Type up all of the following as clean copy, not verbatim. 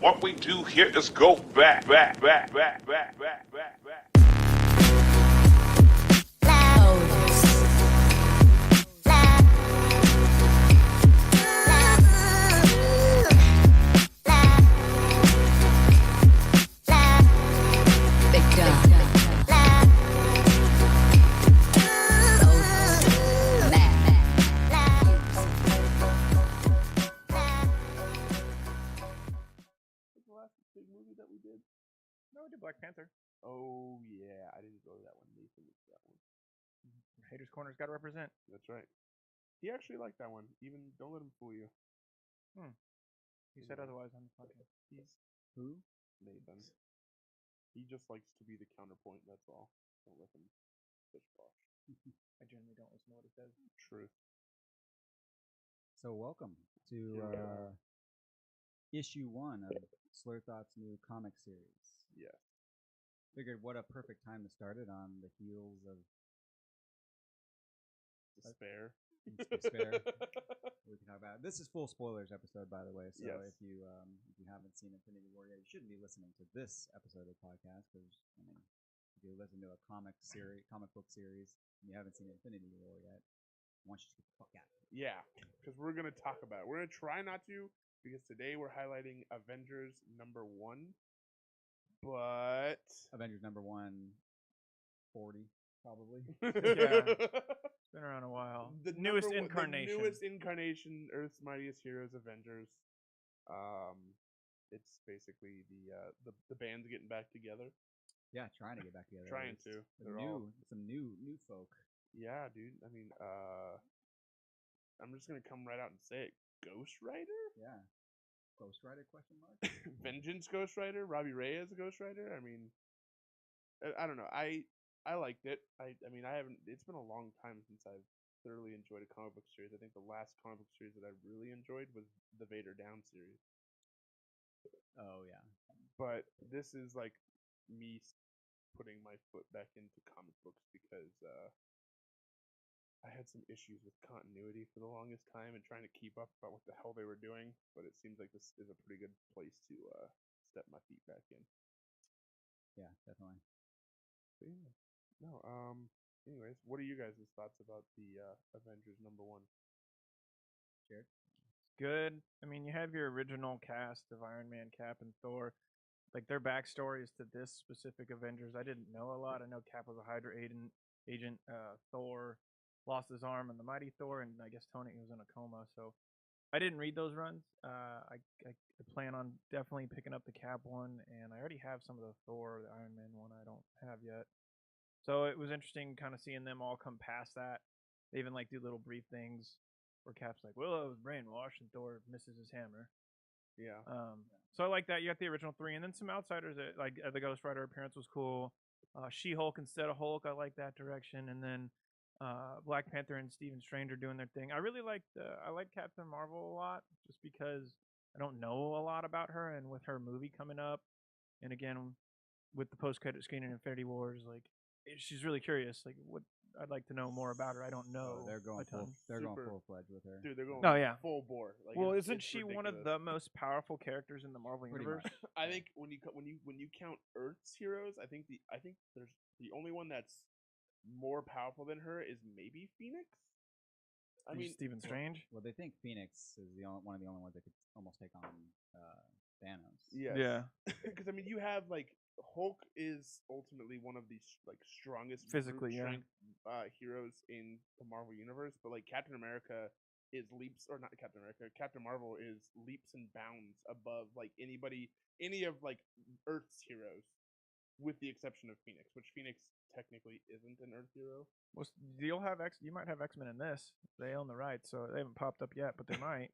What we do here is go back. Black Panther. Oh yeah, I didn't go to that one. Nathan went to that one. Haters Corner's got to represent. That's right. He actually liked that one. Even don't let him fool you. He said otherwise on the podcast. He's who? Nathan. He just likes to be the counterpoint. That's all. Don't let him fish wash. I generally don't listen to what he says. Truth. So welcome to issue 1 of Slurred Thoughts' new comic series. Yeah. Figured what a perfect time to start it on the heels of Despair. Despair. We can talk about it. This is full spoilers episode, by the way. So yes. if you haven't seen Infinity War yet, you shouldn't be listening to this episode of the podcast because I mean, if you listen to a comic book series, and you haven't seen Infinity War yet, I want you to get the fuck out. Yeah, because we're gonna talk about it. We're gonna try not to because today we're highlighting Avengers #1. But Avengers #140 probably. Yeah. It's been around a while. The newest incarnation. The newest incarnation, Earth's Mightiest Heroes, Avengers. It's basically the band's getting back together. Yeah, trying to get back together. Trying to. Some new folk. Yeah, dude. I mean, I'm just gonna come right out and say it. Ghost Rider? Yeah. Ghost Rider question mark? Vengeance Ghost Rider? Robbie Reyes Ghost Rider? I mean, I don't know. I liked it. I mean, I haven't. It's been a long time since I've thoroughly enjoyed a comic book series. I think the last comic book series that I really enjoyed was the Vader Down series. Oh yeah. But this is like me putting my foot back into comic books because I had some issues with continuity for the longest time and trying to keep up about what the hell they were doing. But it seems like this is a pretty good place to step my feet back in. Yeah, definitely. But yeah. No. Anyways, what are you guys' thoughts about the Avengers #1? Jared? Good. I mean, you have your original cast of Iron Man, Cap, and Thor. Like, their backstories to this specific Avengers, I didn't know a lot. I know Cap was a Hydra agent. Thor lost his arm in the Mighty Thor, and I guess Tony was in a coma. So I didn't read those runs. I plan on definitely picking up the Cap one, and I already have some of the Thor, the Iron Man one I don't have yet. So it was interesting kind of seeing them all come past that. They even like do little brief things where Cap's like, well, I was brainwashed, and Thor misses his hammer. Yeah. So I like that. You got the original 3, and then some outsiders that, like the Ghost Rider appearance was cool. She-Hulk instead of Hulk, I like that direction. And then Black Panther and Stephen Strange are doing their thing. I really liked I like Captain Marvel a lot, just because I don't know a lot about her, and with her movie coming up, and again with the post-credit screen in Infinity Wars, like she's really curious. Like what I'd like to know more about her. I don't know. They're going full fledged with her. Dude, they're going full bore. Like, well, isn't she one of the most powerful characters in the Marvel universe? I think when you count Earth's heroes, I think there's the only one that's more powerful than her is maybe Phoenix. I mean, Stephen Strange. Well, they think Phoenix is one of the only ones that could almost take on Thanos. Yes. Yeah. Because I mean, you have like Hulk is ultimately one of the like strongest physically heroes in the Marvel universe, but like Captain Marvel is leaps and bounds above like any of like Earth's heroes, with the exception of Phoenix, which Phoenix technically isn't an Earth hero. Well, you might have X-Men in this. They own the rights, so they haven't popped up yet, but they might.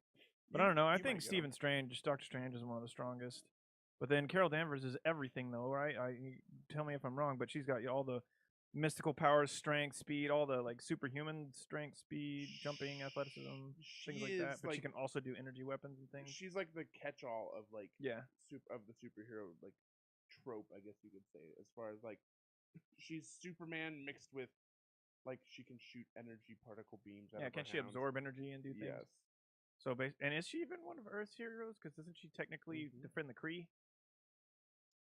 But I don't know. I think Doctor Strange is one of the strongest. But then Carol Danvers is everything, though, right? Tell me if I'm wrong, but she's got all the mystical powers, strength, speed, all the like superhuman strength, speed, jumping, athleticism, things like that. But she can also do energy weapons and things. She's like the catch-all of like of the superhero like trope, I guess you could say. As far as like, she's Superman mixed with like she can shoot energy particle beams. Can she absorb energy and do things? Yes. So, and is she even one of Earth's heroes? Because doesn't she technically defend the Kree?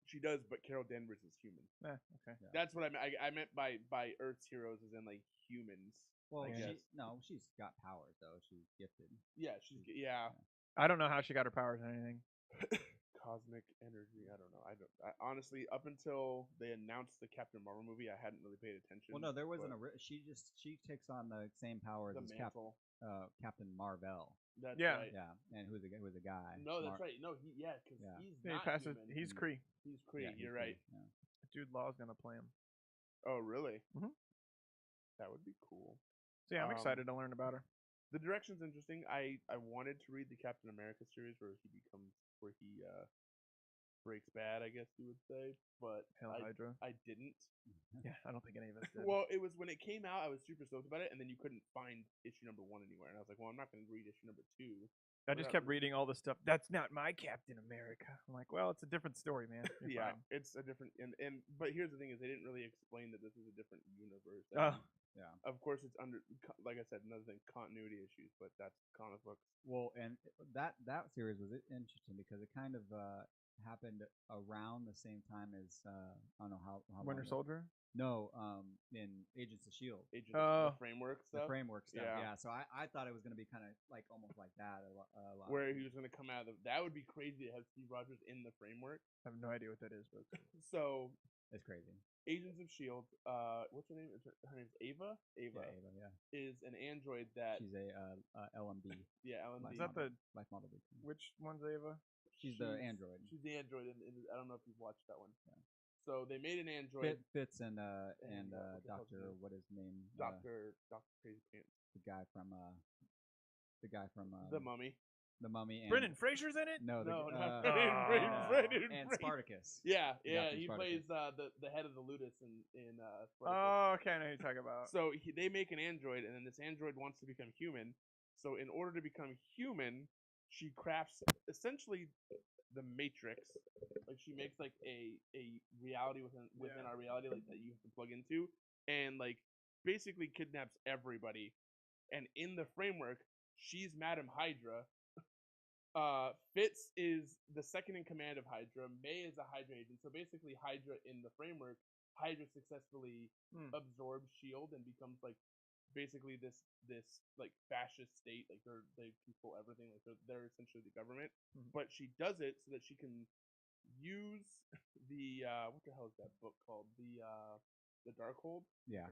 She does, but Carol Danvers is human. Okay. Yeah. That's what I meant. I meant by Earth's heroes as in like humans. Well, I guess. she's got powers though. She's gifted. Yeah, yeah. I don't know how she got her powers or anything. Cosmic energy. I don't know. I honestly, up until they announced the Captain Marvel movie, I hadn't really paid attention. Well, no, there wasn't she takes on the same powers the as mantle. Captain Marvel. That's Yeah. right. Yeah, and who's a guy? No, that's right. No, because he's He not passes. human. He's Kree. He's Kree. Yeah, You're right. Yeah. Jude Law's gonna play him. Oh, really? Mhm. That would be cool. So yeah, I'm excited to learn about her. The direction's interesting. I wanted to read the Captain America series where he breaks bad, I guess you would say, but Hail Hydra. I didn't. Yeah, I don't think any of us did. Well, it was when it came out, I was super stoked about it, and then you couldn't find issue number 1 anywhere, and I was like, well, I'm not going to read issue number 2. I just kept reading all this stuff. That's not my Captain America. I'm like, well, it's a different story, man. You're Yeah, fine. it's a different but here's the thing is they didn't really explain that this is a different universe. Oh. Yeah. Of course, it's under, like I said, another thing, continuity issues, but that's comic books. Well, and that series was interesting because it kind of happened around the same time as I don't know how Winter long Soldier. No, in Agents of Shield. The framework The stuff. framework stuff. Yeah. Yeah. So I thought it was going to be kind of like almost like that a lot. Where he was going to come out of that would be crazy to have Steve Rogers in the framework. I have no idea what that is, but So it's crazy. Agents of Shield. What's her name? Her name's Ava. Yeah, Ava. Yeah. Is an android that She's a LMB. Yeah, LMB. is that the life model? which one's Ava? She's the android. She's the android, and I don't know if you've watched that one. Yeah. So they made an android. Fitz and Doctor what is his name? Doctor Crazy Pants. The guy from The Mummy. The Mummy. And Brendan Fraser's in it. No, not Brendan and Spartacus. Yeah, Captain he Spartacus. plays the head of the Ludus in Spartacus. Oh, okay, I know who you're talking about. So they make an android, and then this android wants to become human. So in order to become human, she crafts essentially the Matrix. Like she makes like a reality within our reality, like that you have to plug into, and like basically kidnaps everybody. And in the framework, she's Madam Hydra. Fitz is the second in command of Hydra. May is a Hydra agent. So basically, Hydra in the framework, Hydra successfully absorbs Shield and becomes like basically this like fascist state. Like they control everything. Like they're essentially the government. But she does it so that she can use the what the hell is that book called? The Darkhold. Yeah.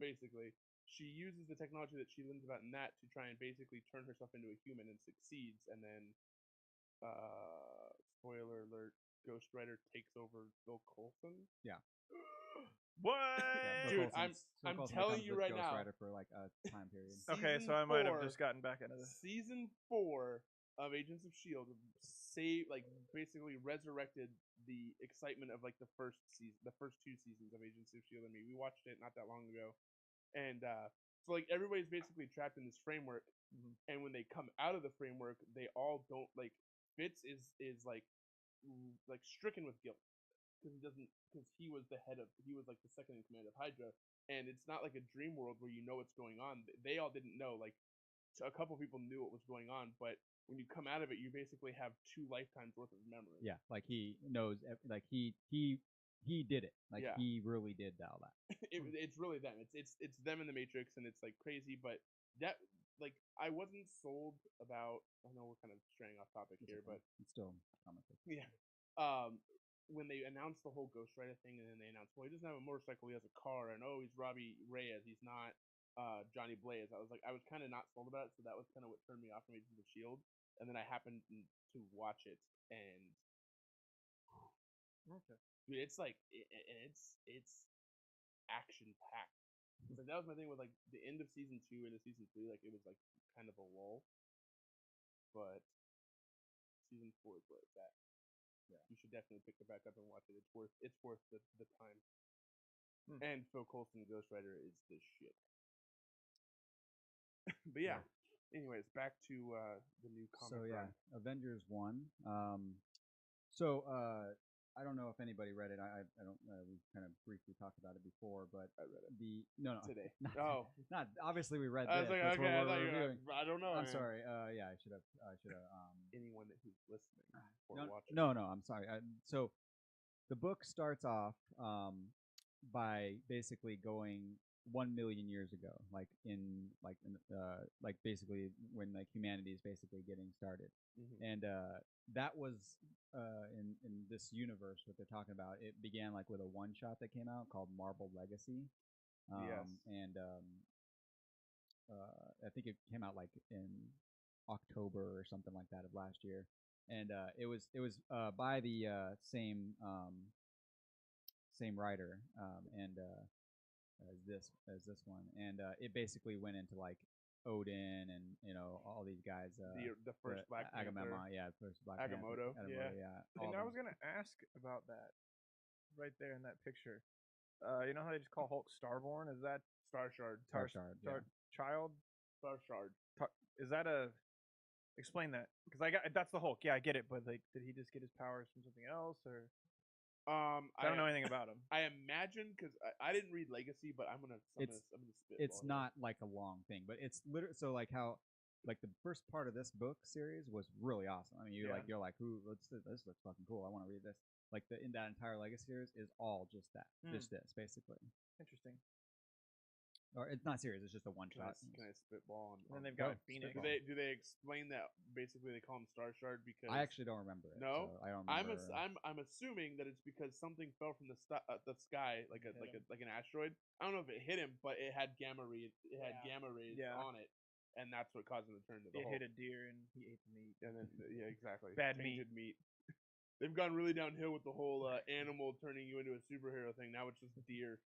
Basically. She uses the technology that she learns about in that to try and basically turn herself into a human and succeeds, and then spoiler alert, Ghost Rider takes over Bill Coulson. Yeah. What? Yeah, Dude, I'm telling you right Ghost now. Rider for like a time period. Okay, so I might have just gotten back into this. Season 4 of Agents of Shield basically resurrected the excitement of like the first 2 seasons of Agents of Shield. I mean, we watched it not that long ago. And so like everybody's basically trapped in this framework, and when they come out of the framework, they all don't like. Fitz is like stricken with guilt because he was the second in command of Hydra, and it's not like a dream world where you know what's going on. They all didn't know. Like a couple people knew what was going on, but when you come out of it, you basically have 2 lifetimes worth of memory. Yeah, like he knows, like he did it. Like he really did all that. It's really them. It's them in the Matrix, and it's like crazy. But that like I wasn't sold about. I know we're kind of straying off topic here, but it's still comic book. Yeah. When they announced the whole Ghost Rider thing, and then they announced, well, he doesn't have a motorcycle, he has a car, and oh, he's Robbie Reyes, he's not Johnny Blaze. I was kind of not sold about it, so that was kind of what turned me off from Agents of Shield. And then I happened to watch it, and dude, it's like it's action packed. Like that was my thing with like the end of season 2 into season 3. Like it was like kind of a lull, but season 4 is where it's at. Yeah, you should definitely pick it back up and watch it. It's worth the time. And Phil Coulson, Ghost Rider, is the shit. But yeah. Anyways, back to the new comic. So yeah, run. Avengers 1. I don't know if anybody read it. I don't. We kind of briefly talked about it before, but I read it no today. not, Oh. not obviously we read I this. was like, That's okay, what I we're thought you reviewing. were, I don't know. I'm man. sorry. Yeah, I should have. Anyone who's listening or No, watching. no, I'm sorry. So the book starts off by basically going 1 million years ago, like basically when like humanity is basically getting started, and that was in this universe what they're talking about. It began like with a one shot that came out called Marvel Legacy, Yes. and I think it came out like in October or something like that of last year, and it was by the same writer and as this one, and it basically went into like Odin and all these guys. The first Black Panther. Agamemnon, yeah, first Black Agamotto, Panther, yeah. all And I them. was gonna ask about that right there in that picture. You know how they just call Hulk Starborn? Is that Starshard. Starshard, yeah. Child? Starshard. Is that a? Explain that, because that's the Hulk. Yeah, I get it, but like, did he just get his powers from something else, or? I don't know anything about him. I imagine because I didn't read Legacy, but I'm gonna spit. It's not like a long thing, but it's literally so like how like the first part of this book series was really awesome. I mean, you're like, ooh, this looks fucking cool. I want to read this. Like in that entire Legacy series is all just that, just this basically. Interesting. Or it's not serious. It's just a one shot. Can I spitball? And then they've got Phoenix. Do they explain that basically they call him Starshard because I actually don't remember it. No, so I don't remember. I'm assuming that it's because something fell from the sky like an asteroid. I don't know if it hit him, but it had gamma rays. It had gamma rays on it, and that's what caused him to turn to the Hulk. It hit a deer and he ate the meat. And then exactly. Bad Tainted meat. They've gone really downhill with the whole animal turning you into a superhero thing. Now it's just deer.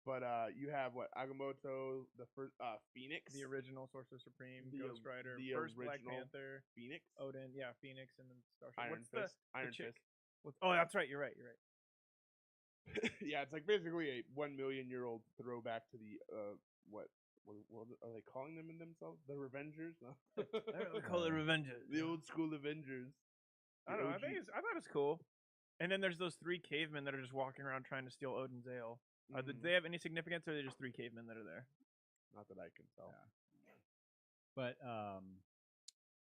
But you have Agamotto, the first Phoenix, the original Sorcerer Supreme, Ghost Rider, the first Black original Panther, Phoenix, Odin, Phoenix, and then Starshard. Iron What's Fist. Iron Fist. Oh, that's right. You're right. Yeah, it's like basically a 1 million year old throwback to the what are they calling them in themselves? The Revengers? No. They call it Avengers. The old school Avengers. I don't know. I thought it was cool. And then there's those 3 cavemen that are just walking around trying to steal Odin's ale. Do they have any significance, or are they just 3 cavemen that are there? Not that I can tell. Yeah. But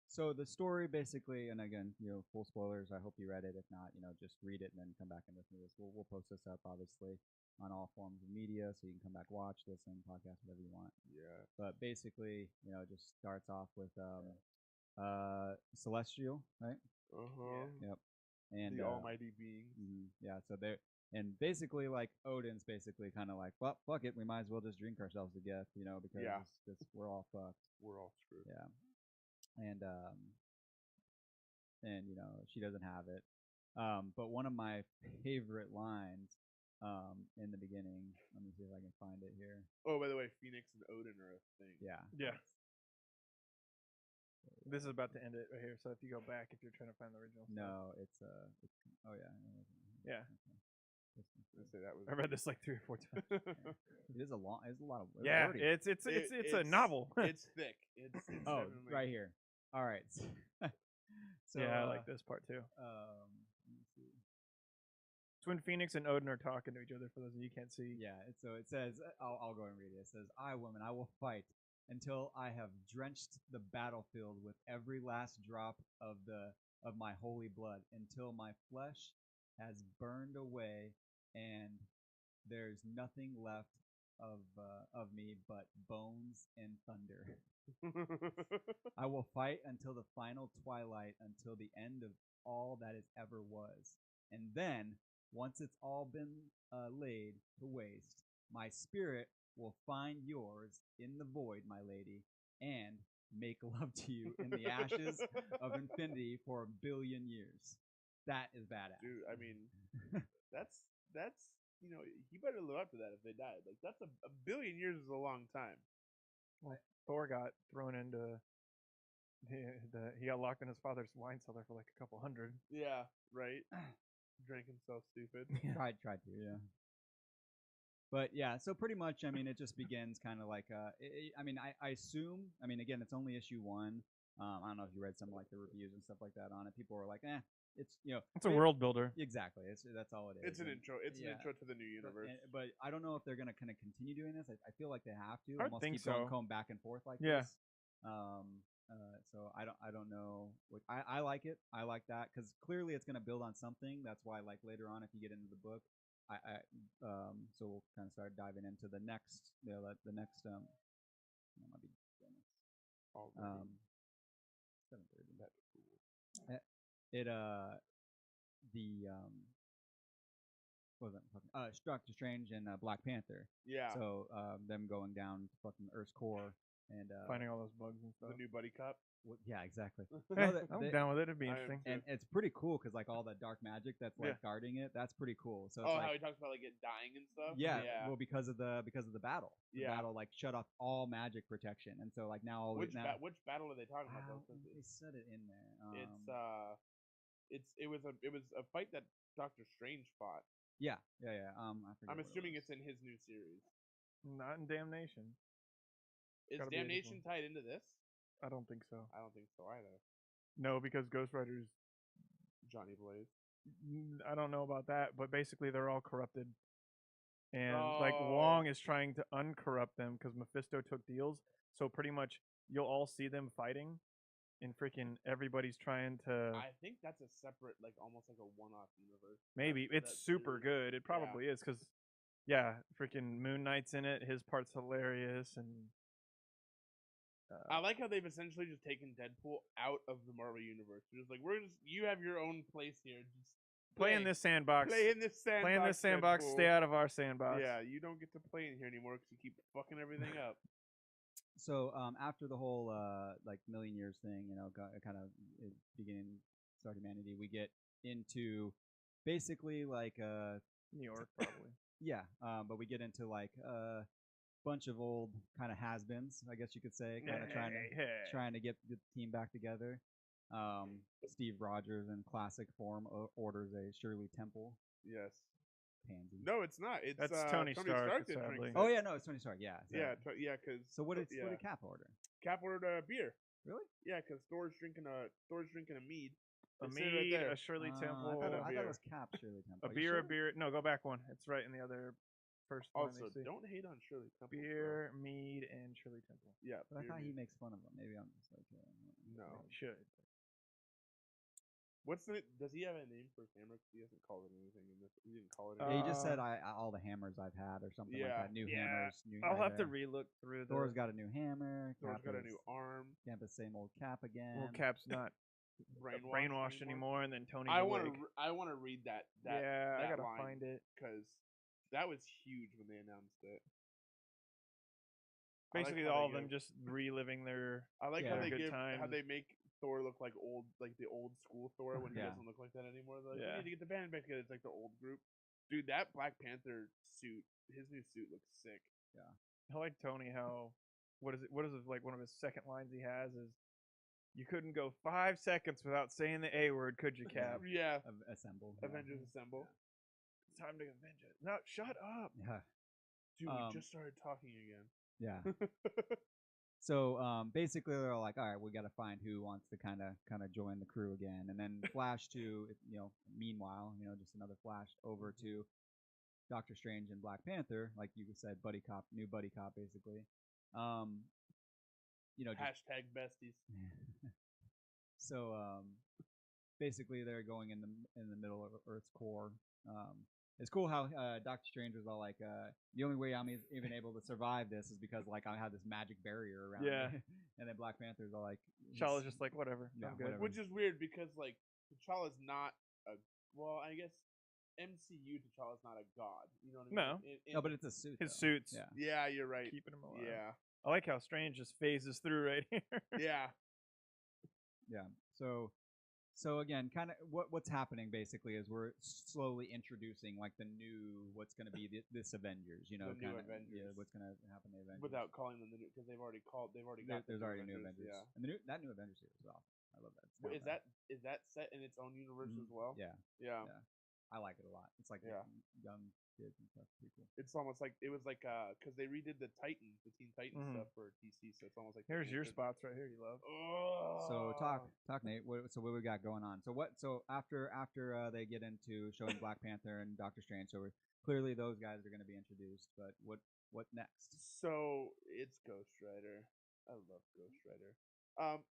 so the story basically, and again, full spoilers. I hope you read it. If not, just read it and then come back and listen to this. We'll post this up obviously on all forms of media, so you can come back, watch, listen, podcast, whatever you want. Yeah. But basically, it just starts off with Celestial, right? Yep. And the almighty being. Yeah. So they're. And basically, like Odin's basically kind of like, well, fuck it, we might as well just drink ourselves to death, because we're all fucked. We're all screwed. Yeah. And she doesn't have it. But one of my favorite lines in the beginning. Let me see if I can find it here. Oh, by the way, Phoenix and Odin are a thing. Yeah. Yeah. This is about to end it right here. So if you go back, if you're trying to find the original. No, it's oh yeah. Yeah. I read this like 3 or 4 times. It's a lot of. It's a novel. It's thick. It's oh, right here. All right. So I like this part too. Let me see. It's when Phoenix and Odin are talking to each other. For those of you who can't see. Yeah. So it says, I'll go and read it. It says, "I, woman, I will fight until I have drenched the battlefield with every last drop of my holy blood, until my flesh has burned away and there's nothing left of me but bones and thunder. I will fight until the final twilight, until the end of all that it ever was. And then, once it's all been laid to waste, my spirit will find yours in the void, my lady, and make love to you in the ashes of infinity for 1 billion years." That is badass. Dude, I mean, that's he better live up to that if they died. Like, that's a billion years is a long time. Well, Thor got thrown into he got locked in his father's wine cellar for like a couple hundred. Yeah, right. Drank himself stupid. Tried to, yeah. But yeah, so pretty much, I mean, it just begins kind of like, I assume, again, it's only issue 1. I don't know if you read some like the reviews and stuff like that on it. People were like, it's It's a world builder. Exactly. That's all it is. It's an And- intro. It's an yeah. intro to the new universe. But I don't know if they're gonna kind of continue doing this. I feel like they have to. I would almost think keep going, so. going back and forth like Yeah. this. So I don't know. I like it. I like that because clearly it's gonna build on something. That's why like later on, if you get into the book, so we'll kind of start diving into the next. The next. That might be bonus. Already. 7:30. That's cool. It what was that? Doctor Strange and Black Panther. Yeah. So them going down to fucking Earth's core and Finding all those bugs and stuff. the new buddy cop. yeah, exactly. Hey, No, I'm down with it. It'd be I am interesting. too. and it's pretty cool because like all that dark magic that's like Yeah. guarding it, that's pretty cool. So it's Oh, like, how he talks about like it dying and stuff. yeah, Yeah. well because of the battle. The Yeah. battle like shut off all magic protection, and so like now Which now which battle are they talking about? Though? 'Cause they said it in there. it was a fight that Doctor Strange fought. Yeah. I forget I'm what it assuming was. it's in his new series. Not in Damnation. Is Gotta be a different Damnation one. tied into this? I don't think so. I don't think so either. No, because Ghost Rider's. Johnny Blaze. I don't know about that, but basically they're all corrupted. And like Oh. Wong is trying to uncorrupt them because Mephisto took deals. So pretty much you'll all see them fighting, and freaking everybody's trying to. I think that's a separate, like almost like a one-off universe. Maybe That- it's that super series. good. It probably is because, yeah, freaking Moon Knight's in it. His part's hilarious, and I like how they've essentially just taken Deadpool out of the Marvel universe. They're just like, you have your own place here. Just play in this sandbox. Play in this sandbox. Play in this sandbox. Deadpool. Stay out of our sandbox. Yeah, you don't get to play in here anymore because you keep fucking everything up. So after the whole like million years thing, kind of beginning start humanity, we get into basically like New York, probably. yeah, but we get into like a bunch of old kind of has-beens, I guess you could say, kind of trying to get the team back together. Steve Rogers in classic form orders a Shirley Temple Yes. pansy. No, it's not. It's That's Tony Stark, that sadly. drinks Oh it. yeah, no, it's Tony Stark. Yeah. Yeah, because So what did Cap order? Cap ordered a beer. Really? Yeah, because Thor's drinking a mead. A It's sitting right mead, there. a Shirley I Temple, thought a it beer. was Cap Shirley Temple. a Are you beer, sure? a beer. No, go back one. It's right in the other first line. Also, they see. don't hate on Shirley Temple. Beer, mead, and Shirley Temple. Yeah, But I beer, thought he mead. makes fun of them. Maybe I'm just like, No. Should. What's the? Does he have a name for his hammer? 'Cause he hasn't called it anything in this. He didn't call it. Yeah, Anything. he just said all the hammers I've had or something like Yeah. that. New Yeah. hammers. New I'll have to hammer. relook through the. Thor's got a new hammer. Thor's got a Cap new is- arm. Cap is same old Cap again. Well, Cap's not brainwashed anymore, and then Tony's I awake. want to read that. Yeah, I that gotta line, find it. because that was huge when they announced it. I like Basically, how they all of them give- just reliving their. I like Yeah. how they Good give how times. they make Thor look like the old school Thor when he Yeah. doesn't look like that anymore. They're like, Yeah. we need to get the band back together. It's like the old group. Dude, that Black Panther suit, his new suit looks sick. I like Tony. How what is it? What is it, like one of his second lines he has is, "You couldn't go 5 seconds without saying the A word, could you, Cap? Yeah, Assemble. Yeah. Avengers Assemble. It's time to avenge it." No, shut up. Yeah. Dude, Um, we just started talking again. Yeah. So basically, they're all like, "All right, we got to find who wants to kind of join the crew again." And then flash to meanwhile, just another flash over to Doctor Strange and Black Panther, like you said, new buddy cop, basically. Just Hashtag besties. so basically, they're going in the middle of Earth's core. It's cool how Doctor Strange was all like, the only way I'm even able to survive this is because like I have this magic barrier around Yeah. me. And then Black Panther's all like, T'Challa's just like, whatever. Yeah, I'm good. whatever. Which is weird because like T'Challa's not a I guess MCU T'Challa's not a god. You know what I mean? No. no, but it's a suit. His though. suits. Yeah. Yeah, you're right. Keeping him alive. Yeah. I like how Strange just phases through right here. Yeah. Yeah. So again, kind of what's happening basically is we're slowly introducing like the new what's going to be this Avengers. The new kinda, Avengers. Yeah, what's going to happen to the Avengers Without calling them the new, because they've already got. There's the already a new Avengers. Yeah. And that new Avengers series is awesome. I love that. Is that set in its own universe as well? Yeah. Yeah. Yeah. I like it a lot. It's like Yeah. young kids and stuff. Pretty cool. It's almost like it was like because they redid the Teen Titans Mhm. stuff for DC, so it's almost like Here's your spots right here. You love. Oh. So talk Nate. What we got going on? So after they get into showing Black Panther and Doctor Strange, so clearly those guys are going to be introduced. But what next? So it's Ghost Rider. I love Ghost Rider.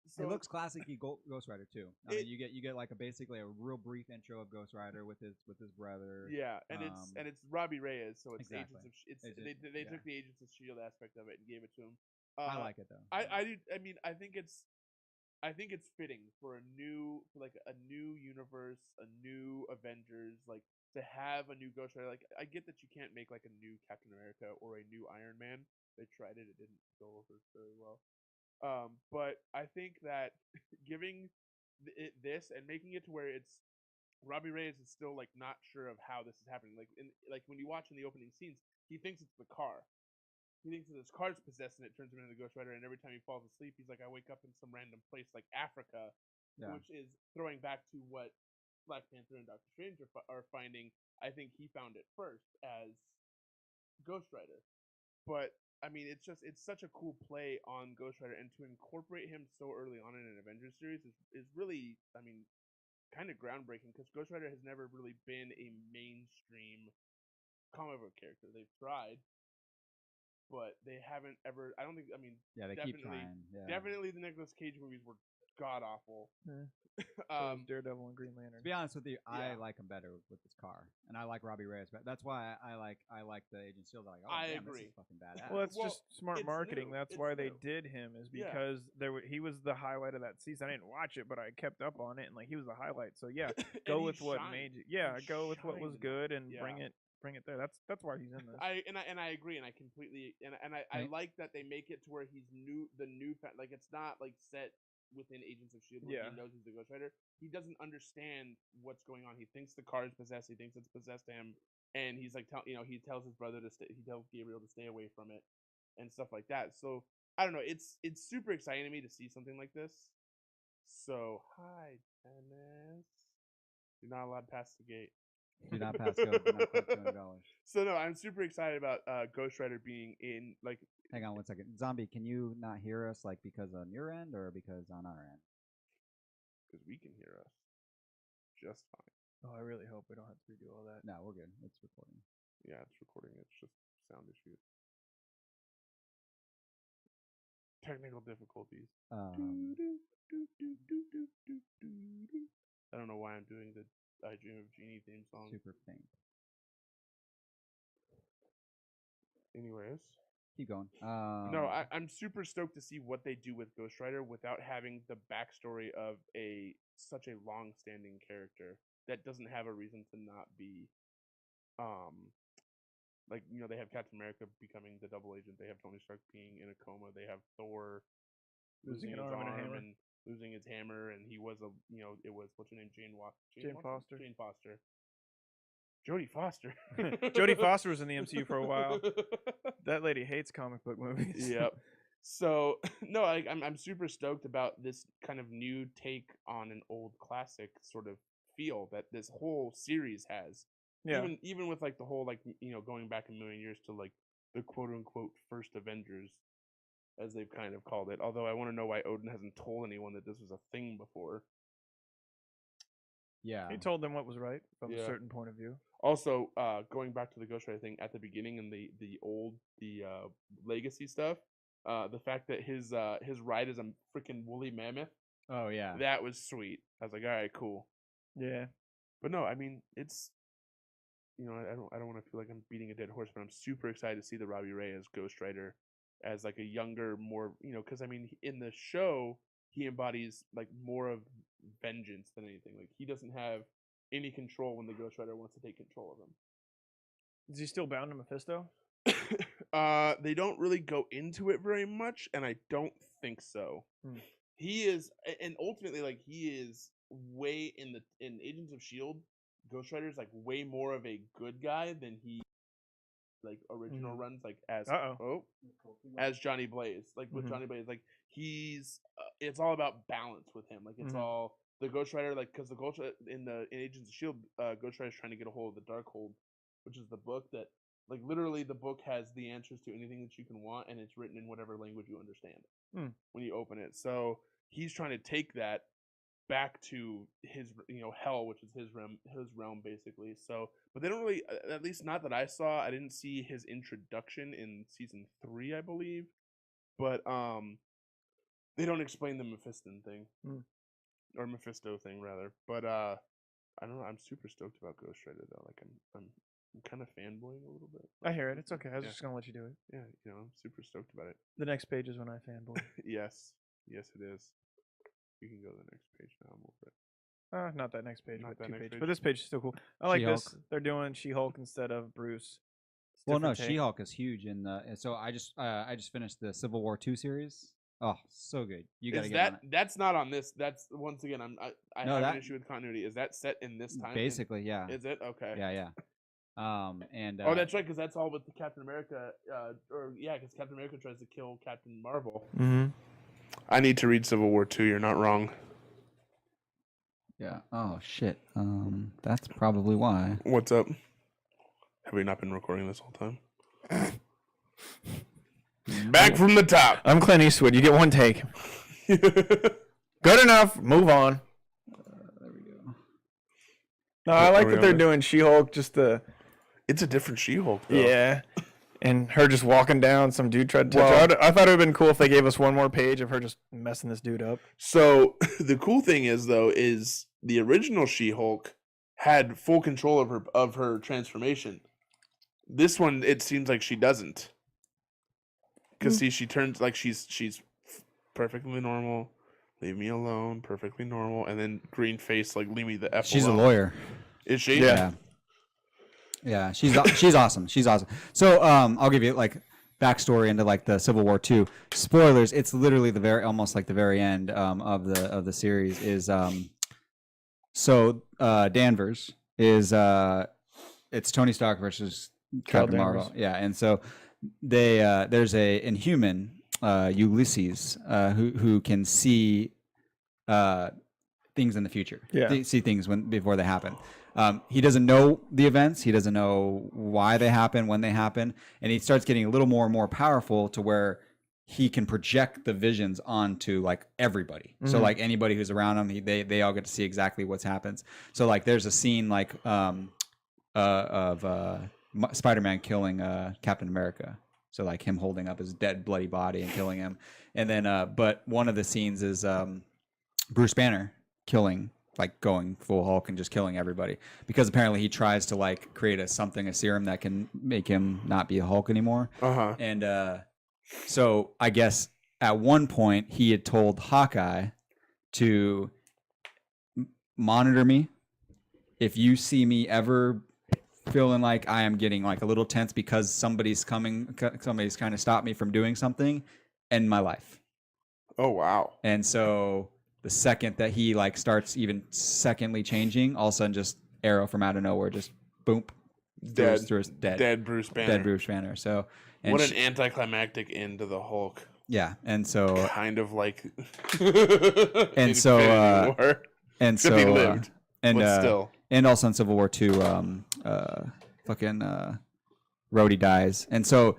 So it looks classic-y Ghost Rider too. I mean, you get like basically a real brief intro of Ghost Rider with his brother. Yeah, and it's Robbie Reyes, so it's exactly. Agents of they took the Agents of Shield aspect of it and gave it to him. I like it though. I mean I think it's fitting for a new universe, a new Avengers, like to have a new Ghost Rider. Like I get that you can't make like a new Captain America or a new Iron Man. They tried it didn't go over very well. But I think that giving this and making it to where it's Robbie Reyes is still like not sure of how this is happening. Like when you watch in the opening scenes, he thinks it's the car. He thinks that his car's possessed and it turns him into the Ghost Rider. And every time he falls asleep, he's like, I wake up in some random place like Africa, which is throwing back to what Black Panther and Doctor Strange are finding. I think he found it first as Ghost Rider. But I mean, it's such a cool play on Ghost Rider, and to incorporate him so early on in an Avengers series is really, I mean, kind of groundbreaking because Ghost Rider has never really been a mainstream comic book character. They've tried, but they haven't ever. I don't think. I mean, they keep trying. Yeah. Definitely, the Nicolas Cage movies were god awful. Daredevil and Green Lantern. To be honest with you, I like him better with this car, and I like Robbie Reyes better. That's why I like the Agent Shield. Like, I damn, agree. This is fucking badass. Well, it's just smart marketing. New. That's it's why new. they did him, is because he was the highlight of that season. I didn't watch it, but I kept up on it, and like he was the highlight. So yeah, go with what made you. Yeah, go with what was good and bring it there. That's why he's in this. I agree, and I completely I like that they make it to where he's like it's not like set within Agents of Shield where he knows he's the Ghost Rider. He doesn't understand what's going on. He thinks the car is possessed. He thinks it's possessed him, and he's like, he tells his brother to stay. He tells Gabriel to stay away from it, and stuff like that. So I don't know. It's super exciting to me to see something like this. So hi, Dennis. You're not allowed past the gate. Do not pass go. Do not collect $200. So no, I'm super excited about Ghost Rider being in like. Hang on 1 second, Zombie. Can you not hear us like because on your end or because on our end? Because we can hear us just fine. Oh, I really hope we don't have to redo all that. No, we're good. It's recording. Yeah, it's recording. It's just sound issues. Technical difficulties. I don't know why I'm doing the I Dream of Jeannie theme song. Super faint. Anyways. Keep going. No, I'm super stoked to see what they do with Ghost Rider without having the backstory of such a long-standing character that doesn't have a reason to not be. Like they have Captain America becoming the double agent. They have Tony Stark being in a coma. They have Thor losing his arm and losing his hammer, and he was it was what's her name, Jane Foster. Jane Foster. Jodie Foster. Jodie Foster was in the MCU for a while. That lady hates comic book movies. Yep. So no, I'm super stoked about this kind of new take on an old classic sort of feel that this whole series has. Yeah. Even with like the whole like going back a million years to like the quote unquote first Avengers, as they've kind of called it. Although I want to know why Odin hasn't told anyone that this was a thing before. Yeah. He told them what was right from a certain point of view. Also, going back to the Ghost Rider thing at the beginning and the legacy stuff, the fact that his ride is a freaking woolly mammoth. Oh yeah. That was sweet. I was like, all right, cool. Yeah. But no, I mean it's I don't want to feel like I'm beating a dead horse, but I'm super excited to see the Robbie Reyes Ghost Rider as like a younger, more because I mean in the show he embodies like more of vengeance than anything. Like he doesn't have any control when the Ghost Rider wants to take control of him. Is he still bound to Mephisto? They don't really go into it very much, and I don't think so. He is, and ultimately, like he is way in Agents of S.H.I.E.L.D., Ghost Rider is like way more of a good guy than he like original runs like as Johnny Blaze. Like with Johnny Blaze, like he's it's all about balance with him. Like it's all the Ghost Rider, like, because the Ghost in Agents of Shield, Ghost Rider is trying to get a hold of the Darkhold, which is the book that, like, literally the book has the answers to anything that you can want, and it's written in whatever language you understand when you open it. So he's trying to take that back to his, hell, which is his realm basically. So, but they don't really, at least not that I saw. I didn't see his introduction in season 3, I believe, but they don't explain the Mephiston thing. Or Mephisto thing rather, but I don't know. I'm super stoked about Ghost Rider though. Like I'm kind of fanboying a little bit. I hear it. It's okay. I was just gonna let you do it. Yeah, I'm super stoked about it. The next page is when I fanboy. yes, it is. You can go to the next page now. I'm over it. Not that next page, Not but that 2 next pages. page. But this page is still cool. I like She-Hulk. this. They're doing She-Hulk instead of Bruce. It's Well, no, different take. She-Hulk is huge, and so I just finished the Civil War 2 series. Oh, so good! You gotta Is get that on it. that's not on this? That's once again. I No, have that- an issue with continuity. Is that set in this time? Basically, yeah. Is it okay? Yeah. And Oh, that's right, because that's all with the Captain America. Because Captain America tries to kill Captain Marvel. Mm-hmm. I need to read Civil War 2. You're not wrong. yeah. Oh shit. That's probably why. What's up? Have we not been recording this whole time? Back from the top. I'm Clint Eastwood. You get one take. Good enough. Move on. There we go. No, I like Are we that they're on it? doing She-Hulk. Just the It's a different She-Hulk, though. yeah, and her just walking down. Some dude tried to touch her. I thought it would have been cool if they gave us one more page of her just messing this dude up. So the cool thing is, though, is the original She-Hulk had full control of her transformation. This one, it seems like she doesn't. Because see, she turns like she's perfectly normal. Leave me alone. Perfectly normal. And then green face, like leave me the F She's alone. a lawyer. Is she? Yeah. She's awesome. She's awesome. So I'll give you like backstory into like the Civil War 2. Spoilers. It's literally almost like the very end of the series is Danvers is it's Tony Stark versus Captain Marvel. Yeah, and so they there's a Inhuman Ulysses who can see things in the future. Yeah. See things before they happen. He doesn't know the events. He doesn't know why they happen, when they happen, and he starts getting a little more and more powerful to where he can project the visions onto like everybody. So like anybody who's around him, they all get to see exactly what happens. So like there's a scene like of Spider-Man killing Captain America. So like him holding up his dead bloody body and killing him. And then but one of the scenes is Bruce Banner going full Hulk and just killing everybody, because apparently he tries to like create a serum that can make him not be a Hulk anymore. And so I guess at one point he had told Hawkeye to monitor me. If you see me ever feeling like I am getting like a little tense because somebody's kind of stopped me from doing something, end my life. Oh wow. And so the second that he like starts even secondly changing, all of a sudden just arrow from out of nowhere, just boom, Dead Bruce Banner. Dead Bruce Banner. So what an anticlimactic end to the Hulk. Yeah, and so kind of like and so except he lived, but still. And also in Civil War 2, Rhodey dies, and so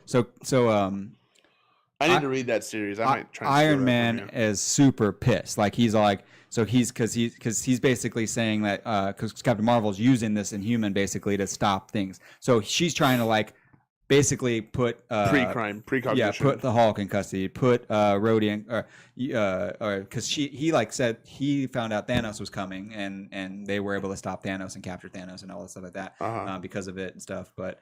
I need to read that series. I might try. Iron Man is super pissed. Like he's because he's basically saying that because Captain Marvel's using this Inhuman basically to stop things. So she's trying to like basically put precognition. Yeah, put the Hulk in custody. Put Rhodey in, or because he like said he found out Thanos was coming, and they were able to stop Thanos and capture Thanos and all that stuff like that because of it and stuff. But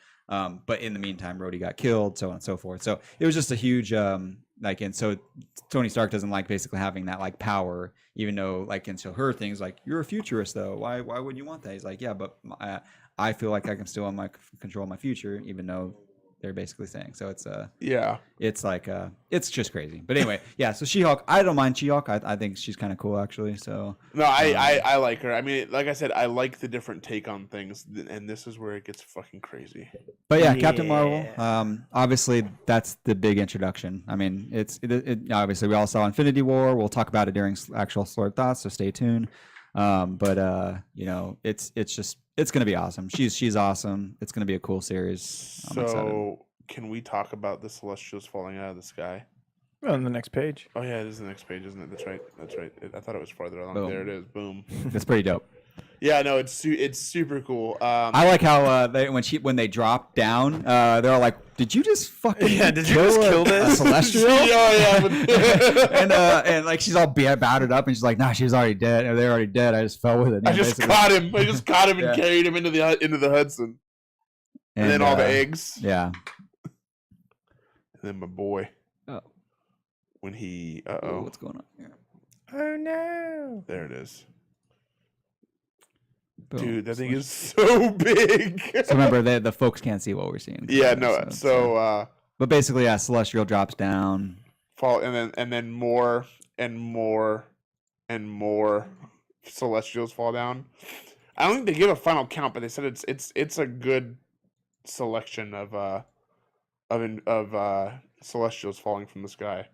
in the meantime, Rhodey got killed, so on and so forth. So it was just a huge and so Tony Stark doesn't like basically having that like power, even though like, and so her thing's like, you're a futurist though. Why wouldn't you want that? He's like, yeah, but I feel like I can still control my future, even though they're basically saying. So it's like it's just crazy. But anyway, yeah, so She-Hulk, I don't mind She-Hulk. I think she's kind of cool actually. So no, I like her. I mean, like I said, I like the different take on things, and this is where it gets fucking crazy. But yeah, Captain Marvel, obviously that's the big introduction. I mean, it obviously we all saw Infinity War. We'll talk about it during actual Slurred Thoughts, so stay tuned. But you know, it's gonna be awesome. She's awesome. It's gonna be a cool series. I'm excited. So, can we talk about the Celestials falling out of the sky? On the next page. Oh yeah, it is the next page, isn't it? That's right. That's right. I thought it was farther along. Boom. There it is. Boom. It's pretty dope. Yeah, no, it's super cool. I like how when they drop down, they're all like, "Did you just fucking did you just kill a this celestial?" yeah. and like she's all battered up, and she's like, "Nah, she was already dead. Or they're already dead. I just fell with it." I just caught him. I just caught him and carried him into the Hudson. And then all the eggs. Yeah. And then my boy. Oh. When he. Oh, what's going on here? Oh no! There it is. Boom. Dude, that thing is so big. So remember, the folks can't see what we're seeing. Yeah, no. So but basically, yeah, Celestial drops down. Fall and then more and more and more Celestials fall down. I don't think they give a final count, but they said it's a good selection of Celestials falling from the sky.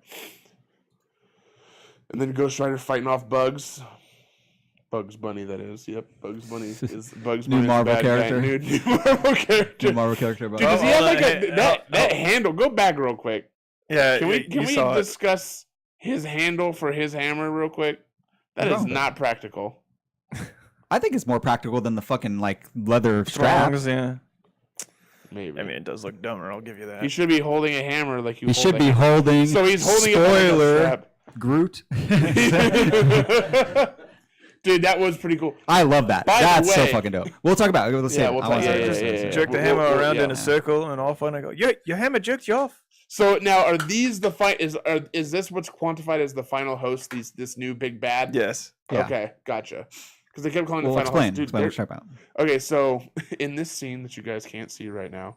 And then Ghost Rider fighting off Bugs Bunny, that is. Yep, Bugs Bunny is Bugs Bunny. New Marvel character. New Marvel character. New Marvel character. Dude, does he have like that handle? Go back real quick. Yeah, Can we discuss his handle for his hammer real quick? That is not practical. I think it's more practical than the fucking like leather straps. Yeah. Maybe. I mean, it does look dumber. I'll give you that. He should be holding a hammer like you. He should be holding. So he's holding spoiler, it like a strap. Groot. Dude, that was pretty cool. I love that. That's so fucking dope. We'll talk about it. Let's Yeah, say we'll talk. Yeah. Jerk the hammer around in a circle, and all of a sudden I go, your hammer jerked you off. So now, are these the fight? Is this what's quantified as the final host? This new big bad? Yes. Yeah. Okay, gotcha. Because they kept calling the Well, final host. explain what you're talking about. Okay, so in this scene that you guys can't see right now,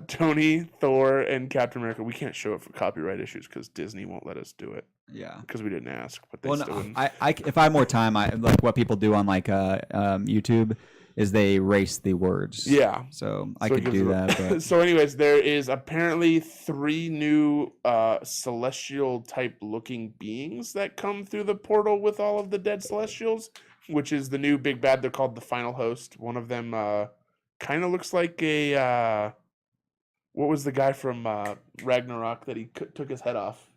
Tony, Thor, and Captain America. We can't show it for copyright issues because Disney won't let us do it. Yeah. Because we didn't ask, but they Well, still no, wouldn't. if I had more time, I like what people do on like YouTube is they erase the words. Yeah. So I could do that. But... So, anyways, there is apparently 3 new celestial type looking beings that come through the portal with all of the dead celestials, which is the new big bad. They're called the final host. One of them kind of looks like a what was the guy from Ragnarok that he took his head off?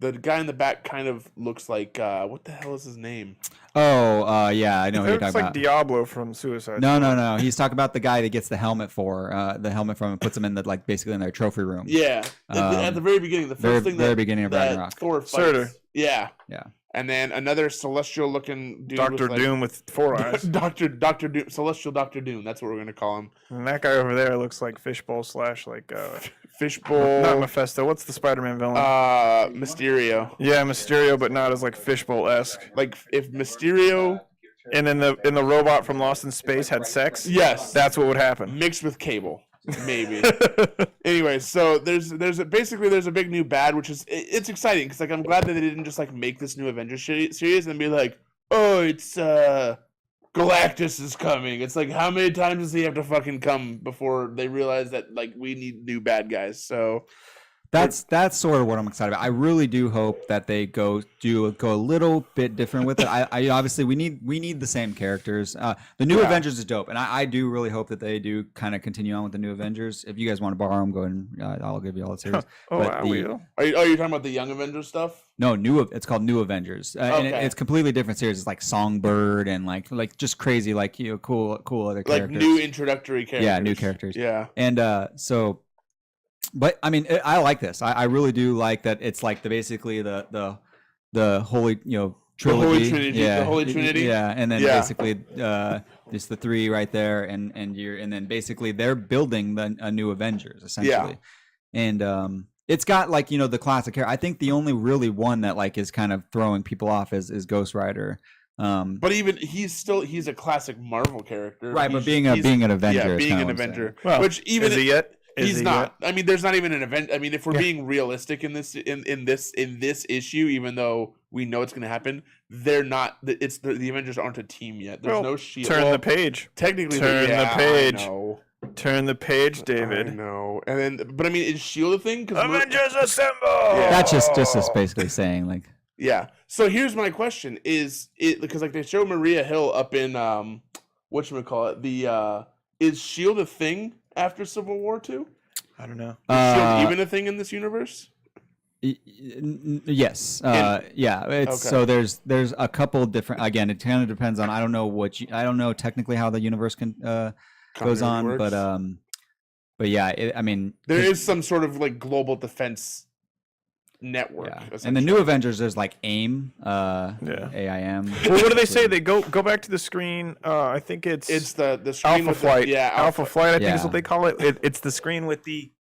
The guy in the back kind of looks like what the hell is his name? Oh, yeah, I know who you're It looks talking like about. Diablo from Suicide. No. He's talking about the guy that gets the helmet from and puts him in the like basically in their trophy room. Yeah, at the very beginning, the first thing very beginning of Ragnarok. Thor fights. Surtur. Yeah. And then another celestial looking dude. Dr. Doom with 4 eyes. Doctor Doom, celestial Dr. Doom. That's what we're gonna call him. And that guy over there looks like Fishbowl / like Fishbowl. not Mephisto. What's the Spider-Man villain? Mysterio. Yeah, Mysterio, but not as like Fishbowl-esque. Like if Mysterio and in the robot from Lost in Space had sex. Yes, that's what would happen. Mixed with Cable, maybe. Anyway, so there's a big new bad, which is it's exciting because like I'm glad that they didn't just like make this new Avengers series and be like, oh, it's Galactus is coming. It's like, how many times does he have to fucking come before they realize that like we need new bad guys? So that's sort of what I'm excited about. I really do hope that they go a little bit different with it. I obviously we need the same characters. The new Avengers is dope, and I do really hope that they do kind of continue on with the new Avengers. If you guys want to borrow them, go ahead and I'll give you all the series. I will. Are you talking about the Young Avengers stuff? No, it's called New Avengers, and it's completely different series. It's like Songbird and like just crazy, like cool other characters. Like new introductory characters. Yeah, new characters. Yeah, and so. But I mean, I like this. I really do like that. It's like basically the holy trilogy. The Holy Trinity. Yeah, and then basically just the 3 right there, and then basically they're building a new Avengers essentially, and it's got like the classic character. I think the only really one that like is kind of throwing people off is Ghost Rider. But even he's a classic Marvel character, right? But being an Avenger, being an Avenger, well, which even is he yet? He's not. I mean, there's not even an event. I mean, if we're being realistic in this issue, even though we know it's going to happen, they're not. It's the Avengers aren't a team yet. There's no Shield. Turn the page. Technically, turn the page. I know. Turn the page, David. I know. And then, but I mean, is Shield a thing? Avengers assemble. Yeah. That's just basically saying like. Yeah. So here's my question: Is it because like they show Maria Hill up in whatchamacallit, the is Shield a thing after Civil War 2? I don't know. Is Shield even a thing in this universe? Yes. Yeah. It's Okay. so there's a couple different. Again, it kind of depends on. I don't know I don't know technically how the universe can goes Continuity on, works. but yeah. I mean, There is some sort of like global defense network. yeah. In the essentially. new Avengers, there's like AIM, Yeah. AIM. Well, what do they say? They go back to the screen. I think it's the screen Alpha with Flight. The, Alpha Flight. I think is Yeah. what they call it. It's the screen with the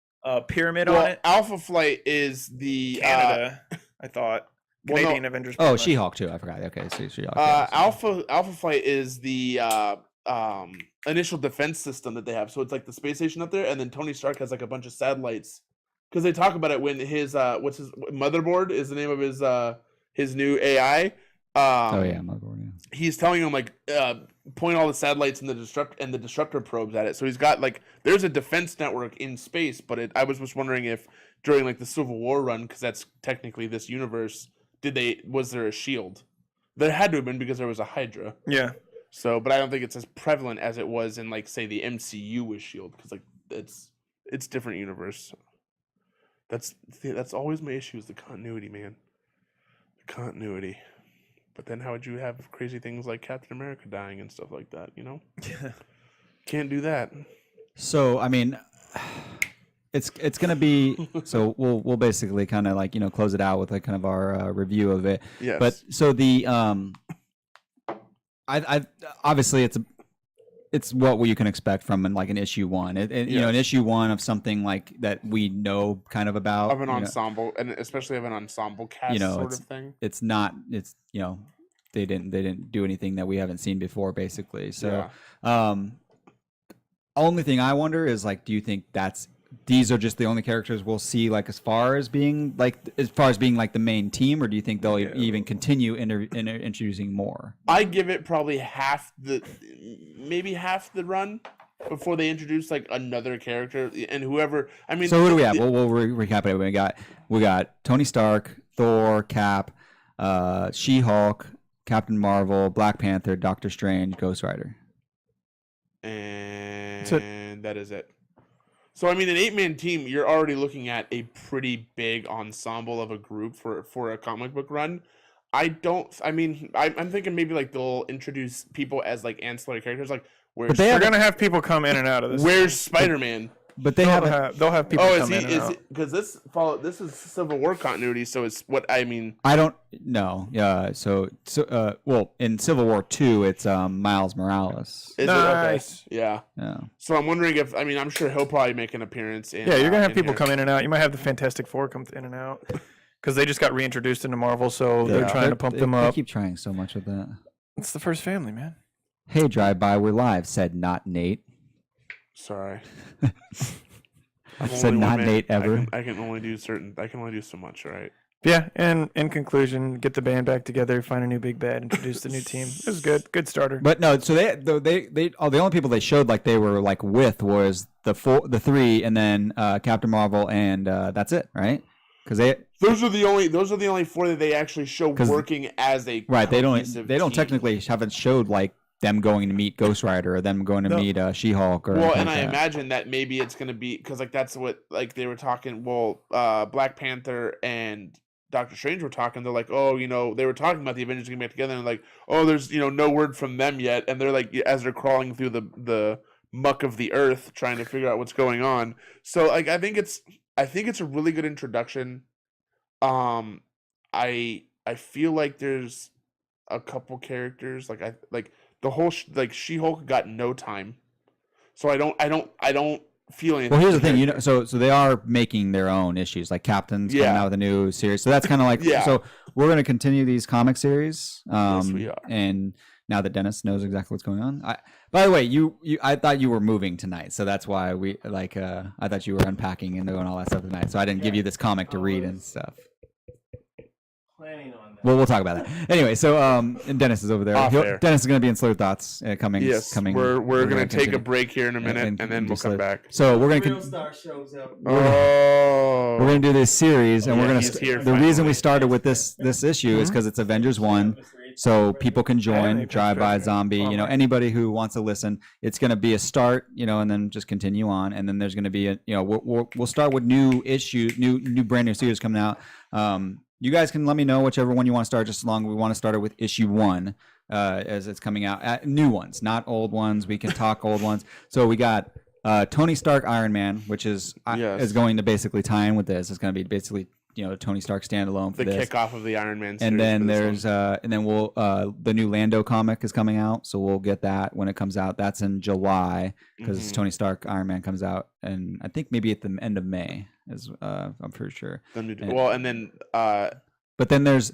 pyramid on Well, it. Alpha Flight is the Canada, I thought. well, no. Canadian Avengers. Oh, She-Hulk too. I forgot. Okay, so She-Hulk. Alpha Flight is the initial defense system that they have. So it's like the space station up there, and then Tony Stark has like a bunch of satellites. Because they talk about it when his what's his motherboard is the name of his new AI. Oh yeah, motherboard. Yeah. He's telling him like point all the satellites and the disruptor probes at it. So he's got like there's a defense network in space. But I was just wondering if during like the Civil War run, because that's technically this universe, was there a shield? There had to have been because there was a Hydra. Yeah. So, but I don't think it's as prevalent as it was in like say the MCU with Shield because like it's different universe. That's always my issue is the continuity, man. The continuity. But then how would you have crazy things like Captain America dying and stuff like that, you know? Can't do that. So I mean, it's gonna be so we'll basically kind of like close it out with like kind of our review of it. Yes. But so the I obviously it's what you can expect from like an issue one. You know, an issue one of something like that we know kind of about of an ensemble, and especially of an ensemble cast sort of thing. It's not. It's they didn't do anything that we haven't seen before, basically. So, only thing I wonder is like, do you think these are just the only characters we'll see like as far as being like the main team, or do you think they'll even continue introducing more? I give it probably maybe half the run before they introduce like another character and whoever. I mean, so who do we have? We'll recap it. We got Tony Stark, Thor, Cap, She-Hulk, Captain Marvel, Black Panther, Doctor Strange, Ghost Rider, and that is it. So, I mean, an 8-man team, you're already looking at a pretty big ensemble of a group for a comic book run. I'm thinking maybe like they'll introduce people as like ancillary characters. Like, they're going to have people come in and out of this. Where's Spider-Man? But they'll have people come in and out. Because this is Civil War continuity, so it's what I mean. I don't know. Yeah. So well, in Civil War 2, it's Miles Morales. Is nice. It? Okay. Yeah. So I'm wondering I'm sure he'll probably make an appearance. You're gonna have people come in and out. You might have the Fantastic Four come in and out because they just got reintroduced into Marvel, so they're trying to pump them up. They keep trying so much with that. It's the first family, man. Hey, drive-by, we're live. Said not Nate. Sorry. I've said not Nate ever. I can only do so much, right? Yeah, and in conclusion, get the band back together, find a new big bad, introduce the new team. It was good starter. But no, so they the only people they showed like they were like with was the three, and then Captain Marvel, and that's it, right? Because those are the only four that they actually show working as a right. They don't technically haven't showed like them going to meet Ghost Rider or them going to meet She-Hulk or and I imagine that maybe it's going to be because like that's what like they were talking. Well, Black Panther and Doctor Strange were talking. They're like, they were talking about the Avengers getting back together, and like, there's no word from them yet, and they're like as they're crawling through the muck of the earth trying to figure out what's going on. So like I think it's a really good introduction. I feel like there's a couple characters like the whole She-Hulk got no time, so I don't feel anything. Well, here's the thing, so they are making their own issues. Like Captain's coming out with a new series, so that's kind of like So we're going to continue these comic series. Yes, we are. And now that Dennis knows exactly what's going on, by the way, I thought you were moving tonight, so that's why I thought you were unpacking and doing all that stuff tonight. So I didn't give you this comic to read and stuff. planning on that. Well, we'll talk about that. Anyway, so and Dennis is over there. Fair. Dennis is going to be in Slurred Thoughts coming. Yes, coming. we're going to take continue. a break here in a minute, and then we'll come back. So we're going Real to. Star shows up. Oh, We're going to do this series, and Yeah, we're going he's to. here The reason finally. we started with this issue is because it's Avengers 1, so people can join. Drive by Zombie, anybody who wants to listen. It's going to be a start, and then just continue on, and then there's going to be a, we'll start with new issues, new brand new series coming out. You guys can let me know whichever one you want to start. Just as long as we want to start it with issue 1, as it's coming out. New ones, not old ones. We can talk old ones. So we got. Tony Stark Iron Man, which is going to basically tie in with this. It's going to be basically Tony Stark standalone for the this. kickoff of the Iron Man series. And then there's we'll the new Lando comic is coming out, so we'll get that when it comes out. That's in July because Tony Stark Iron Man comes out, and I think maybe at the end of May is I'm pretty sure. but then there's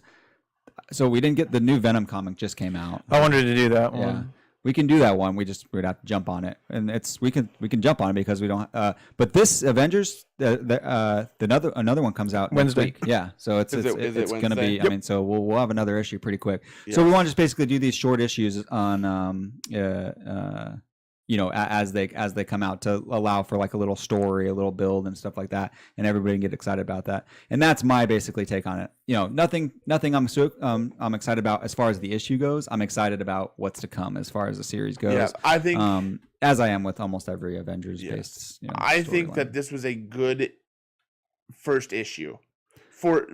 we didn't get the new Venom comic just came out. I wanted to do that Yeah. one. We can do that one. We'd have to jump on it, and we can jump on it because we don't. But this Avengers, another one comes out Wednesday. next week. Yeah, so it's Is it going to be. Wednesday? I mean, so we'll have another issue pretty quick. So we want to just basically do these short issues on as they come out to allow for like a little story, a little build and stuff like that, and everybody can get excited about that. And that's my basically take on it. Nothing I'm excited about as far as the issue goes. I'm excited about what's to come as far as the series goes. Yeah, I think as I am with almost every Avengers based. I think that this was a good first issue. For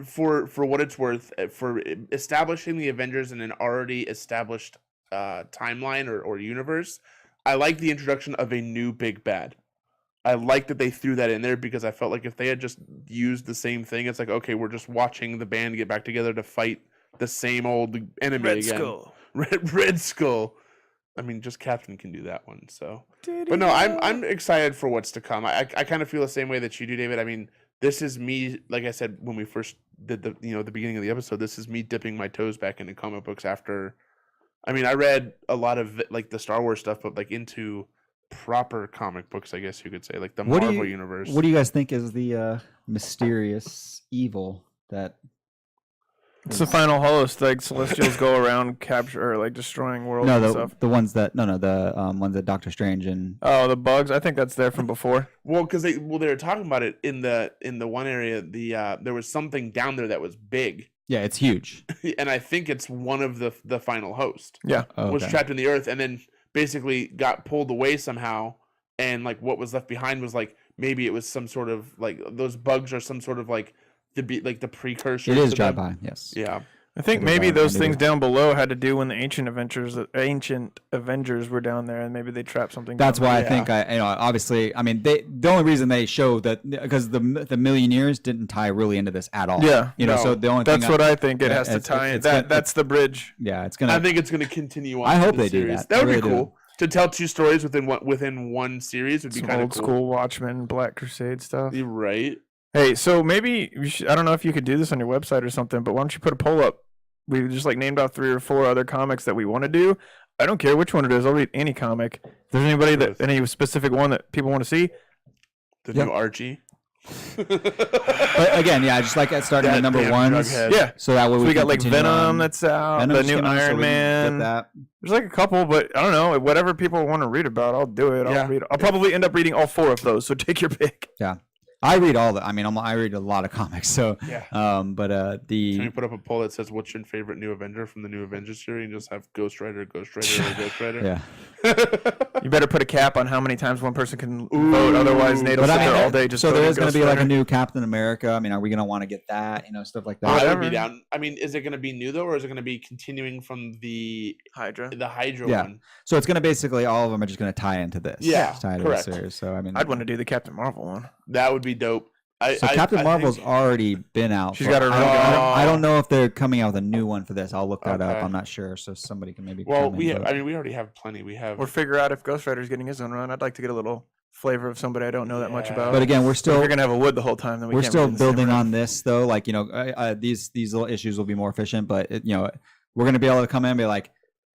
what it's worth, for establishing the Avengers in an already established timeline or universe. I like the introduction of a new big bad. I like that they threw that in there because I felt like if they had just used the same thing, it's like, okay, we're just watching the band get back together to fight the same old enemy again. Skull. Red Skull. I mean, just Captain can do that one. So, but no, I'm excited for what's to come. I kind of feel the same way that you do, David. I mean, this is me, like I said when we first did the beginning of the episode. This is me dipping my toes back into comic books after. I mean, I read a lot of like the Star Wars stuff, but like into proper comic books, I guess you could say, like the Marvel universe. What do you guys think is the mysterious evil that? It's the final host. Like Celestials go around capture or like destroying worlds and stuff. The ones that the ones that Doctor Strange and the bugs. I think that's there from before. Well, because they were talking about it in the one area. There was something down there that was big. Yeah, it's huge. And I think it's one of the final host. Yeah. Was trapped in the earth and then basically got pulled away somehow. And like what was left behind was like maybe it was some sort of like those bugs are some sort of like the precursor. It is to drive them. by, yes. Yeah. I think maybe those things down below had to do when the ancient Avengers were down there, and maybe they trapped something. That's why down there. I think obviously, I mean, the only reason they show that because the Millionaires didn't tie really into this at all. Yeah, so the only that's thing what I think it has to tie in. That's the bridge. Yeah, it's gonna. I think it's gonna continue on. I hope they series. do that. That would really be cool. To tell two stories within one series would be Some kind of old cool. school Watchmen, Black Crusade stuff. You're right. Hey, so maybe I don't know if you could do this on your website or something, but why don't you put a poll up? We just like named off 3 or 4 other comics that we want to do. I don't care which one it is. I'll read any comic. If there's any specific one that people want to see, The new Archie. But again, yeah, just like starting at number 1s. Yeah. So that way we got can like continue Venom on. that's out, Venom the just new came out, so Iron we can Man. get that. There's like a couple, but I don't know. Whatever people want to read about, I'll do it. Yeah. I'll read. I'll probably end up reading all 4 of those. So take your pick. Yeah. I read all the. I mean, I read a lot of comics. So, Yeah. But Can we the put up a poll that says what's your favorite new Avenger from the new Avengers series and just have Ghost Rider, or Ghost Rider? yeah. You better put a cap on how many times one person can vote. Otherwise, Nate will But sit I mean, there all day just so there voting is going to Ghost be like a Rider. new Captain America. I mean, are we going to want to get that? Stuff like that. I would Whatever. be down. I mean, is it going to be new though, or is it going to be continuing from the Hydra. Hydra Yeah. one? So it's going to basically all of them are just going to tie into this. Yeah, tie into correct. the series. So I mean, I'd want to do the Captain Marvel one. That would be dope. So Captain Marvel's think- already been out. She's for- got her I own don't- gun. I don't know if they're coming out with a new one for this. I'll look that up. Okay. I'm not sure. So somebody can maybe. Well, comment, but- I mean, we already have plenty. We have. Or figure out if Ghost Rider's getting his own run. I'd like to get a little flavor of somebody I don't know that much Yeah. about. But again, we're But if still you're gonna have a wood the whole time, then we we're can't still be in the same building room. on this though. Like these little issues will be more efficient, but we're going to be able to come in and be like,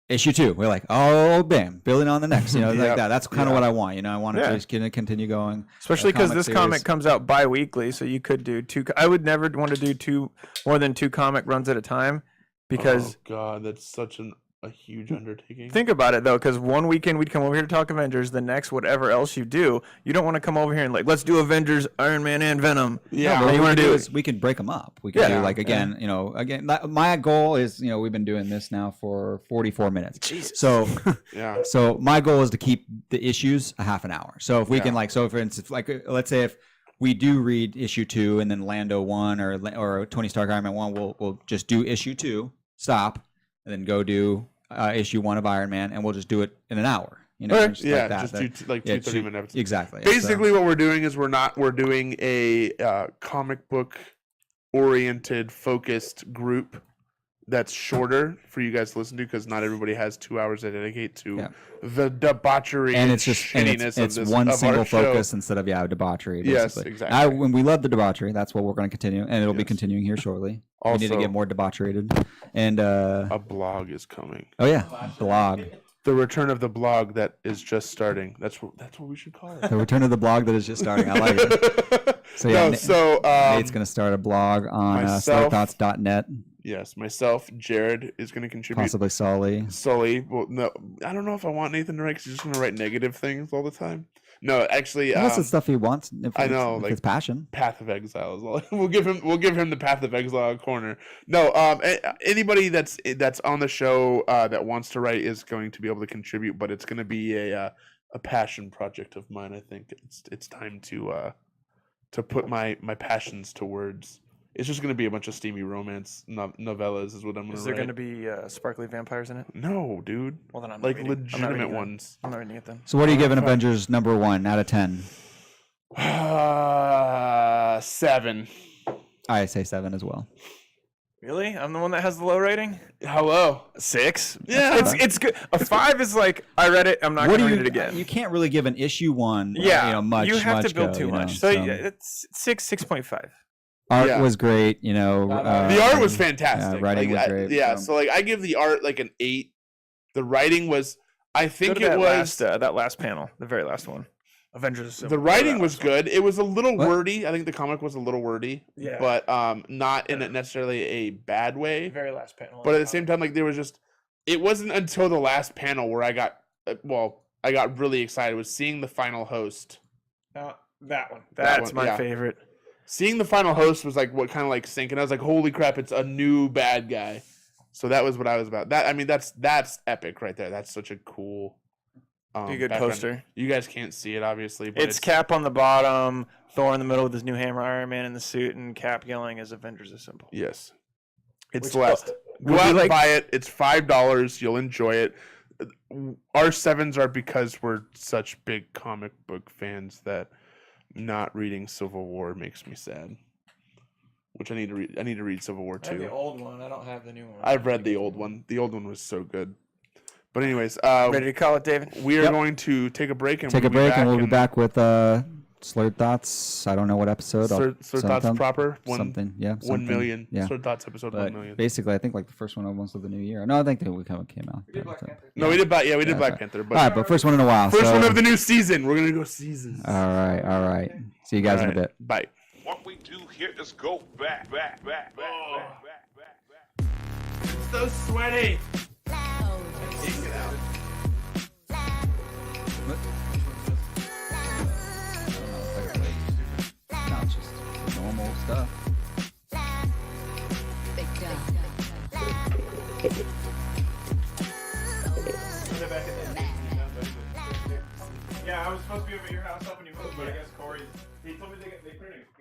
issue 2. We're like, oh, bam, building on the next. You know, like Yep. that. That's kind of what I want. You know, I want to Yeah. just continue going. Especially because this series. comic comes out bi-weekly, so you could do 2. I would never want to do more than 2 comic runs at a time, because oh god, that's such a huge undertaking. think about it though, because one weekend we'd come over here to talk Avengers, the next whatever else you do, you don't want to come over here and like, let's do Avengers, Iron Man, and Venom. Yeah, No, what what you we want to do is we can break them up. We can Yeah. do like again, you know, my goal is, you know, we've been doing this now for 44 minutes. Jesus. So Yeah. so my goal is to keep the issues a half an hour. So if we Yeah. can like, so for instance, like let's say if we do read issue 2 and then Lando 1 or Tony Stark Iron Man 1, we'll just do issue 2, stop, and then go do issue 1 of Iron Man, and we'll just do it in an hour. You know, Okay. just Yeah, like that. just That- do like yeah, 2 30-minute episodes. Exactly. Basically, what we're doing is we're doing a comic book oriented, focused group that's shorter for you guys to listen to, because not everybody has 2 hours to dedicate to Yeah. the debauchery and it's just and shittiness it's of this, one of single our show. focus instead of debauchery. Yes, Basically. exactly. When we love the debauchery, that's what we're going to continue, and it'll be Yes. continuing here shortly. We need to Also- get more debaucherated, and A blog is coming. oh yeah, blog. The return of the blog that is just starting. That's what we should call it. The return of the blog that is just starting. I like it. So yeah, No, so Nate's going to start a blog on myself- slurredthoughts.net. yes, myself, Jared is going to contribute. Possibly Sully. Sully, well, no, I don't know if I want Nathan to write, because he's just going to write negative things all the time. No, actually, That's the stuff he wants. If I it's- know, if like- it's passion. Path of Exile is all. We'll give him the Path of Exile corner. No, anybody that's on the show that wants to write is going to be able to contribute, but it's going to be a passion project of mine. I think it's time to put my passions to words. It's just going to be a bunch of steamy romance novellas is what I'm going to write. Is there going to be sparkly vampires in it? No, dude. Well, then I'm Like not reading. I'm not legitimate reading that. ones. I'm not reading it then. So what are you giving fine. Avengers number 1 out of 10? 7. I say 7 as well. Really? I'm the one that has the low rating? Hello. 6? Yeah. It's good. A 5 is like, I read it, I'm not going to read it again. You can't really give an issue 1. Yeah, you know, much. you have much to build go, too you know, much. So yeah, it's 6.5. Art Yeah. was great. You know, The art was fantastic. writing Like, was great. Yeah, so like I give the art like an 8. The writing was, I think it was that last panel, the very last one. Avengers Assemble. the writing was good. It was a little What? wordy. I think the comic was a little wordy, Yeah. but not in necessarily a bad The way. very last panel. But at the same time, like there was just, it wasn't until the last panel where I got really excited. Was seeing the final host. that one. That That's one, my yeah. favorite. Seeing the final host was like what kind of like sank, and I was like, holy crap, it's a new bad guy. So that was what I was about. That, I mean, that's epic right there. That's such a cool. Be a good background. poster. You guys can't see it obviously, but It's Cap on the bottom, Thor in the middle with his new hammer, Iron Man in the suit, and Cap yelling as Avengers Assemble. Yes, it's Which- blessed. Go would out you and like- buy it. It's $5. You'll enjoy it. Our 7s are because we're such big comic book fans that not reading Civil War makes me sad. Which I need to read. I need to read Civil War I have the too. old one. I don't have the new one. I've read the old one. The old one was so good. But anyways, Ready to call it, David? we are Yep. going to take a break and Take a we'll be break, and we'll be in back with Slurred Thoughts. I don't know what episode. Slurred Thoughts sometime- proper. something. Yeah. 1 something. million. Yeah. Slurred Thoughts episode But 1 million. basically, I think like the first one almost of the new year. No, I think that we came out. No, we did Black. Yeah, we did Yeah, Black sorry. Panther. All But right, but first one in a while. first so- one of the new season. We're gonna go seasons. All right. See you guys in a bit. Bye. What we do here is go back. So sweaty. No, it's just normal stuff. Yeah, I was supposed to be over at your house helping you move, but I guess Corey, he told me they printed a